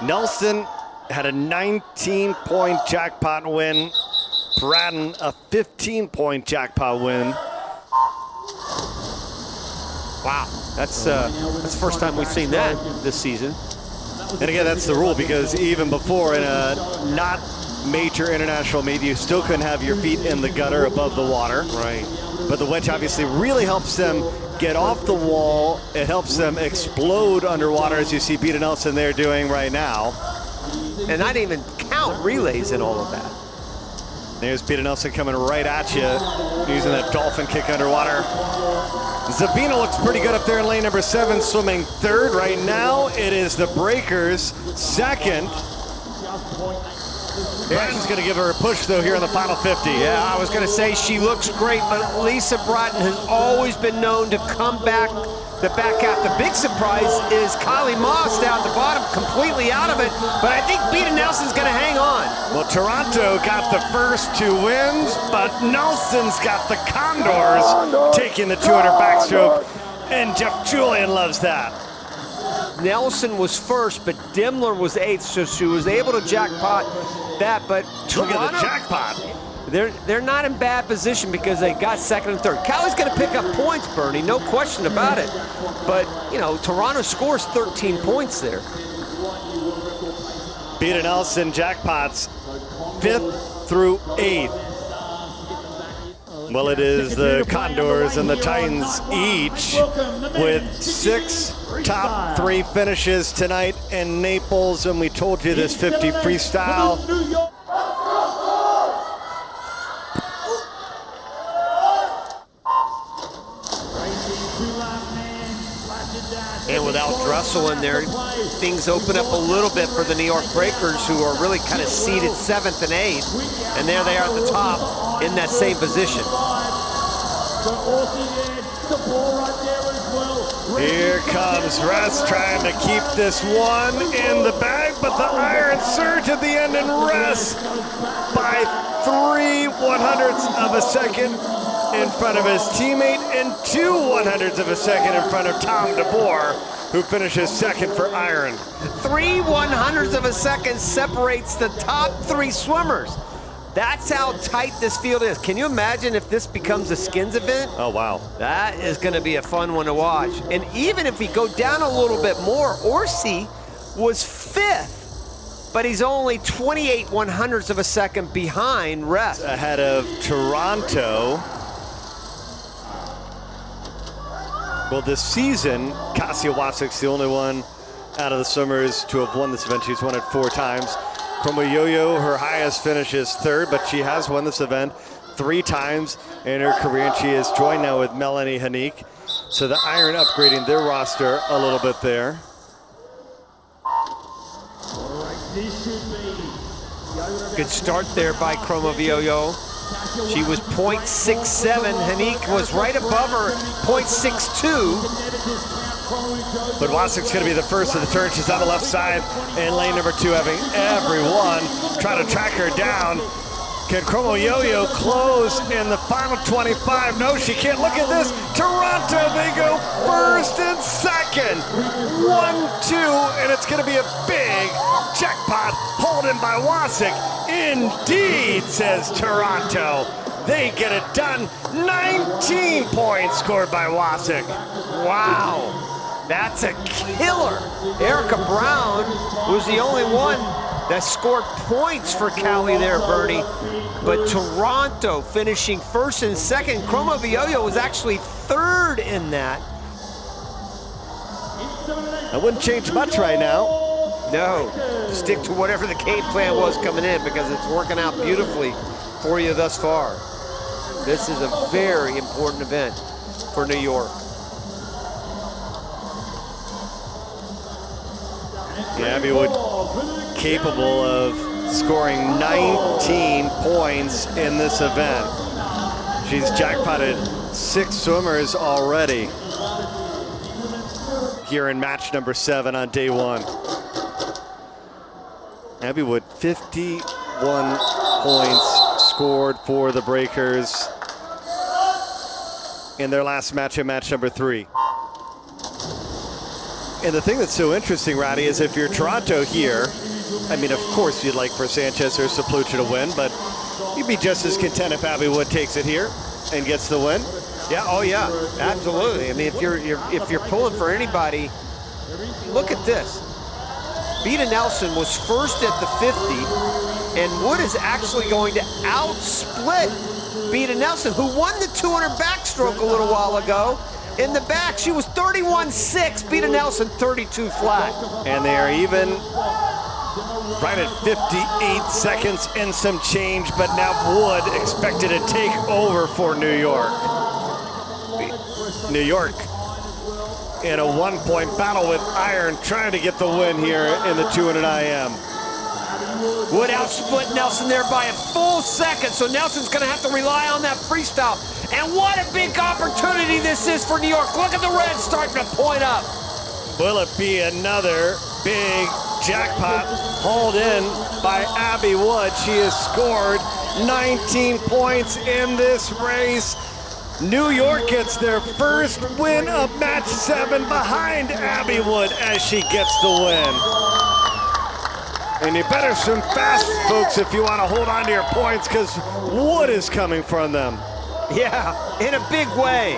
Nelson had a 19-point jackpot win. Braden, a 15-point jackpot win. Wow, that's the first time we've seen that this season. And again, that's the rule, because even before in a not major international meet, you still couldn't have your feet in the gutter above the water. Right. But the wedge obviously really helps them get off the wall. It helps them explode underwater, as you see Beata Nelson there doing right now. And I didn't even count relays in all of that. There's Beata Nelson coming right at you, using that dolphin kick underwater. Zabina looks pretty good up there in lane number 7, swimming 3rd. Right now, it is the breakers 2nd. Yeah, she's going to give her a push, though, here in the final 50. Yeah, I was going to say she looks great, but Lisa Bratton has always been known to come back the back half. The big surprise is Kylie Moss down at the bottom, completely out of it, but I think Beata Nelson's going to hang on. Well, Toronto got the first 2 wins, but Nelson's got the Condors taking the 200 backstroke, and Jeff Julian loves that. Nelson was first, but Dimmler was 8th, so she was able to jackpot that. But Look Toronto, at the jackpot. They're not in bad position because they got 2nd and 3rd. Cali's going to pick up points, Bernie, no question about it. But, you know, Toronto scores 13 points there. Beata Nelson jackpots 5th through 8th. Well, it is the Condors and the Titans each with 6 top 3 finishes tonight in Naples, and we told you this 50 freestyle. And without Dressel in there, things open up a little bit for the New York Breakers, who are really kind of seated 7th and 8th. And there they are at the top in that same position. Here comes Rest trying to keep this one in the bag, but the iron surge at the end, and Rest by 3/100ths of a second in front of his teammate and 2/100ths of a second in front of Tom DeBoer, who finishes 2nd for iron. 3/100ths of a second separates the top 3 swimmers. That's how tight this field is. Can you imagine if this becomes a skins event? Oh, wow. That is going to be a fun one to watch. And even if we go down a little bit more, Orsi was 5th, but he's only 28/100ths of a second behind Rest. Ahead of Toronto. Well, this season, Kasia Wasick's the only one out of the swimmers to have won this event. She's won it 4 times. Chromo Yo-Yo, her highest finish is 3rd, but she has won this event 3 times in her career, and she is joined now with Melanie Hanique. So the Iron upgrading their roster a little bit there. Good start there by Chromo Yo-Yo. She was .67. Hanique was right above her, .62. But Wasick's going to be the first of the turn. She's on the left side in lane number 2, having everyone try to track her down. Can Chromo Yo-Yo close in the final 25? No, she can't. Look at this. Toronto, they go 1st and 2nd. 1-2, and it's going to be a big jackpot holding by Wasick. Indeed, says Toronto. They get it done. 19 points scored by Wasick. Wow. That's a killer. Erica Brown was the only one that scored points for Cali there, Bernie. But Toronto finishing 1st and 2nd. Chromo Yo-Yo was actually 3rd in that. That wouldn't change much right now. No, stick to whatever the game plan was coming in, because it's working out beautifully for you thus far. This is a very important event for New York. Yeah, Abbie Wood capable of scoring 19 points in this event. She's jackpotted 6 swimmers already here in match number 7 on day 1. Abbie Wood, 51 points scored for the Breakers in their last match in match number 3. And the thing that's so interesting, Roddy, is if you're Toronto here, I mean, of course you'd like for Sanchez or Saplucha to win, but you'd be just as content if Abbie Wood takes it here and gets the win. Yeah, oh yeah, absolutely. I mean, if you're pulling for anybody, look at this. Beata Nelson was first at the 50, and Wood is actually going to outsplit Beata Nelson, who won the 200 backstroke a little while ago. In the back, she was 31.6, Beata Nelson 32 flat. And they are even right at 58 seconds and some change, but now Wood expected to take over for New York. New York in a one-point battle with Iron, trying to get the win here in the 200 IM. Wood outsplit Nelson there by a full second, so Nelson's gonna have to rely on that freestyle. And what a big opportunity this is for New York. Look at the red starting to point up. Will it be another big jackpot hauled in by Abbie Wood? She has scored 19 points in this race. New York gets their first win of match 7 behind Abbie Wood as she gets the win. And you better swim fast, folks, if you want to hold on to your points, because Wood is coming from them. Yeah, in a big way.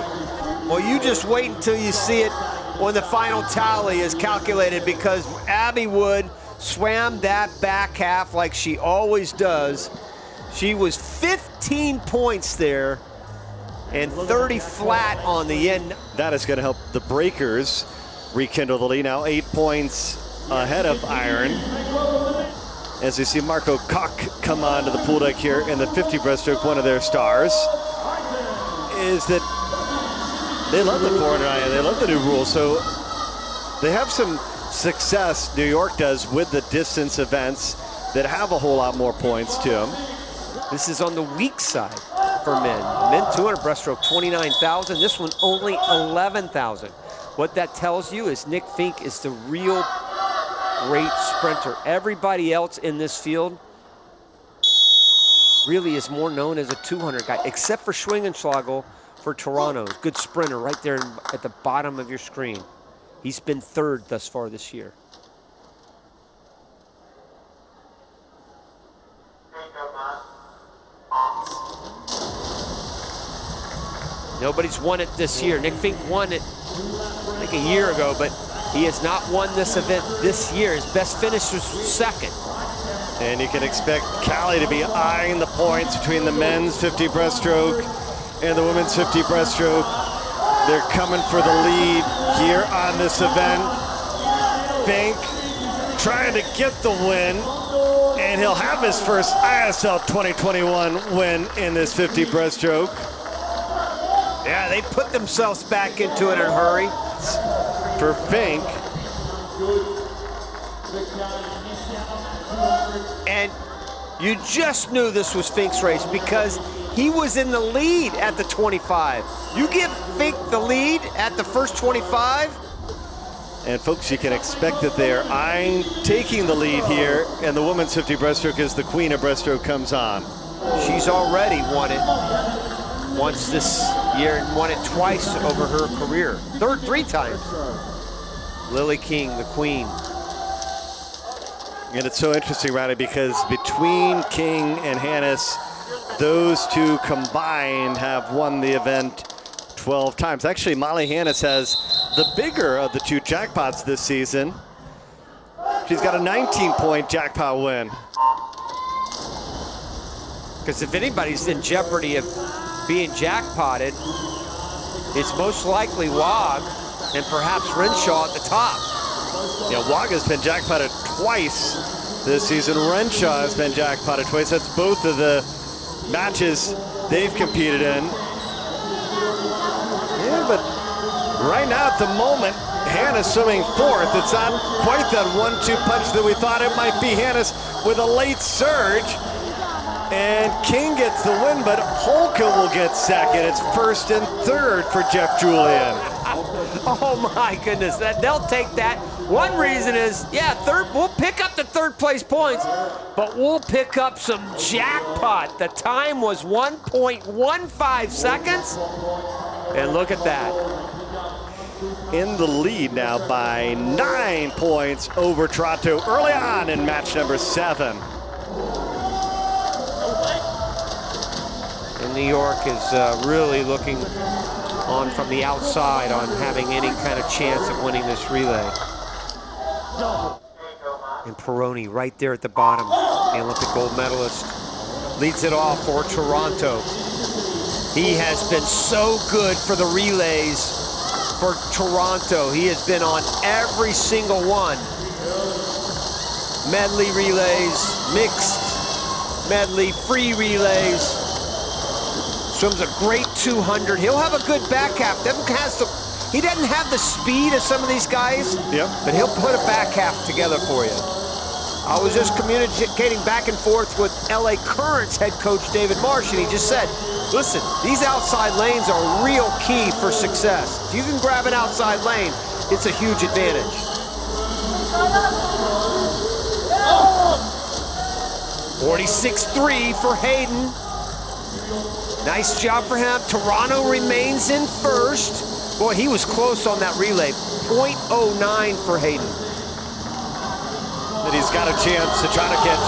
Well, you just wait until you see it when the final tally is calculated, because Abbie Wood swam that back half like she always does. She was 15 points there and 30 flat on the end. That is going to help the Breakers rekindle the lead. Now 8 points ahead of Iron. As you see Marco Koch come onto the pool deck here in the 50 breaststroke, one of their stars, is that they love the 400 IM, they love the new rules, so they have some success, New York does, with the distance events that have a whole lot more points to them. This is on the weak side for men. Men 200 breaststroke, 29,000. This one only 11,000. What that tells you is Nic Fink is the real great sprinter. Everybody else in this field really is more known as a 200 guy, except for Schwingenschlagel for Toronto. Good sprinter right there at the bottom of your screen. He's been third thus far this year. Nobody's won it this year. Nic Fink won it, I think, a year ago, but he has not won this event this year. His best finish was second. And you can expect Cali to be eyeing the points between the men's 50 breaststroke and the women's 50 breaststroke. They're coming for the lead here on this event. Fink trying to get the win, and he'll have his first ISL 2021 win in this 50 breaststroke. Yeah, they put themselves back into it in a hurry. For Fink. And you just knew this was Fink's race because he was in the lead at the 25. You give Fink the lead at the first 25. And folks, you can expect that they are eyeing taking the lead here, and the women's 50 breaststroke as the queen of breaststroke comes on. She's already won it once this year and won it twice over her career. Three times. Lilly King, the queen. And it's so interesting, Roddy, because between King and Hannes, those two combined have won the event 12 times. Actually, Molly Hannes has the bigger of the two jackpots this season. She's got a 19-point jackpot win. Because if anybody's in jeopardy of being jackpotted, it's most likely Wog and perhaps Renshaw at the top. Yeah, Wog has been jackpotted twice this season. Renshaw has been jackpotted twice. That's both of the matches they've competed in. Yeah, but right now at the moment, Hannes swimming fourth. It's not quite that 1-2 punch that we thought it might be. Hannes with a late surge. And King gets the win, but Holka will get second. It's first and third for Jeff Julian. Oh my goodness, they'll take that. One reason is, yeah, we'll pick up the third place points, but we'll pick up some jackpot. The time was 1.15 seconds, and look at that. in the lead now by 9 points over Toronto early on in match number 7. And New York is really looking on from the outside on having any kind of chance of winning this relay. And Peroni right there at the bottom, the Olympic gold medalist, leads it off for Toronto. He has been so good for the relays for Toronto. He has been on every single one. Medley relays, mixed medley, free relays. Swims a great 200. He'll have a good back half. He doesn't have the speed of some of these guys, but he'll put a back half together for you. I was just communicating back and forth with LA Currents head coach David Marsh, and he just said, listen, these outside lanes are a real key for success. If you can grab an outside lane, it's a huge advantage. .46.3 for Hayden. Nice job for him. Toronto remains in first. Boy, he was close on that relay. .09 for Hayden. That he's got a chance to try to catch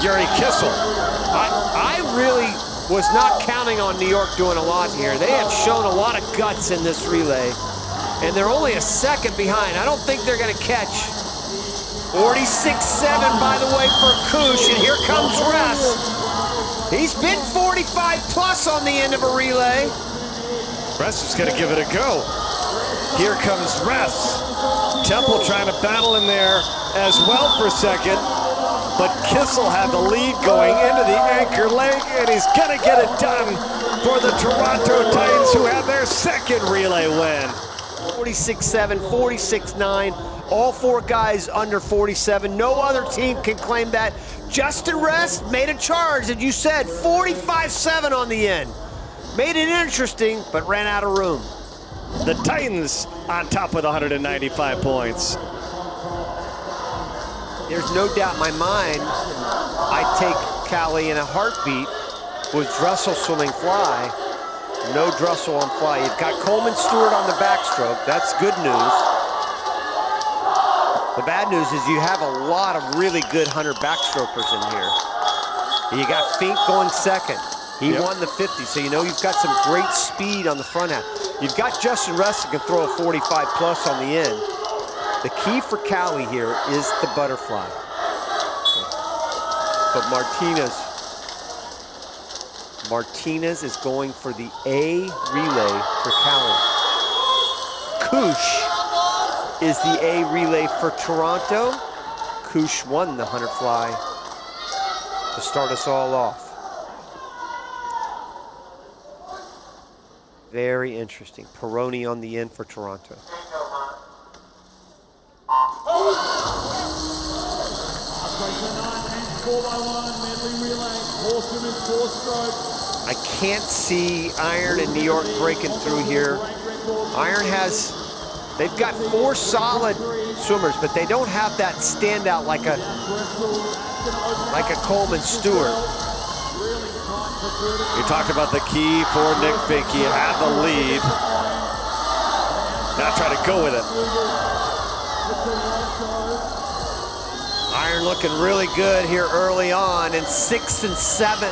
Yuri Kissel. I really was not counting on New York doing a lot here. They have shown a lot of guts in this relay, and they're only a second behind. I don't think they're going to catch. 46.7, by the way, for Kush, and here comes Ress. He's been 45 plus on the end of a relay. Ress is going to give it a go. Here comes Ress. Temple trying to battle in there as well for second, but Kissel had the lead going into the anchor leg, and he's going to get it done for the Toronto Titans, who have their second relay win. 46.7, 46.9, all 4 guys under 47. No other team can claim that. Justin Ress made a charge, as you said, 45.7 on the end. Made it interesting, but ran out of room. The Titans on top with 195 points. There's no doubt in my mind, I'd take Cali in a heartbeat with Dressel swimming fly. No Dressel on fly. You've got Coleman Stewart on the backstroke. That's good news. The bad news is you have a lot of really good 100 backstrokers in here. You got Fink going second. He won the 50, so you know you've got some great speed on the front half. You've got Justin Ress that can throw a 45 plus on the end. The key for Cali here is the butterfly. But Martinez is going for the A relay for Cali. Kush is the A relay for Toronto. Kush won the 100 fly to start us all off. Very interesting. Peroni on the end for Toronto. I can't see Iron and New York breaking through here. Iron they've got 4 solid swimmers, but they don't have that standout like a Coleman Stewart. You talked about the key for Nic Fink. He had the lead. Now try to go with it. Iron looking really good here early on in 6 and 7.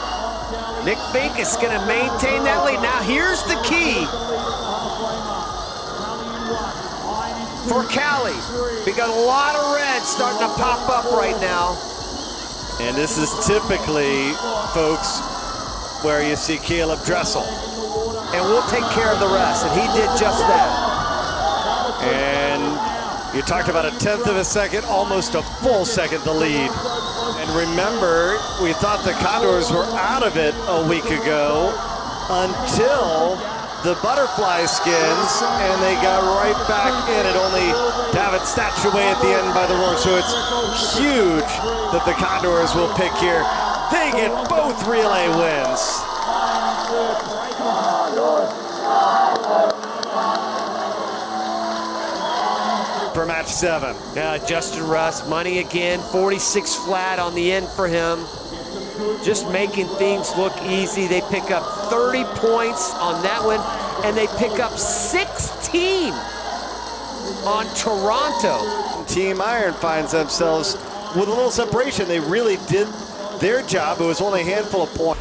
Nic Fink is going to maintain that lead. Now here's the key for Cali. We got a lot of red starting to pop up right now. And this is typically, folks, where you see Caleb Dressel. And we'll take care of the rest, and he did just that. And you talked about a 1/10 of a second, almost a full second to lead. And remember, we thought the Condors were out of it a week ago until the butterfly skins, and they got right back in it, only to have it snatched away at the end by the Roar. So it's huge that the Condors will pick here. They get both relay wins. For match 7. Justin Ress, money again, 46 flat on the end for him. Just making things look easy. They pick up 30 points on that one, and they pick up 16 on Toronto. Team Iron finds themselves with a little separation. They really did their job. It was only a handful of points.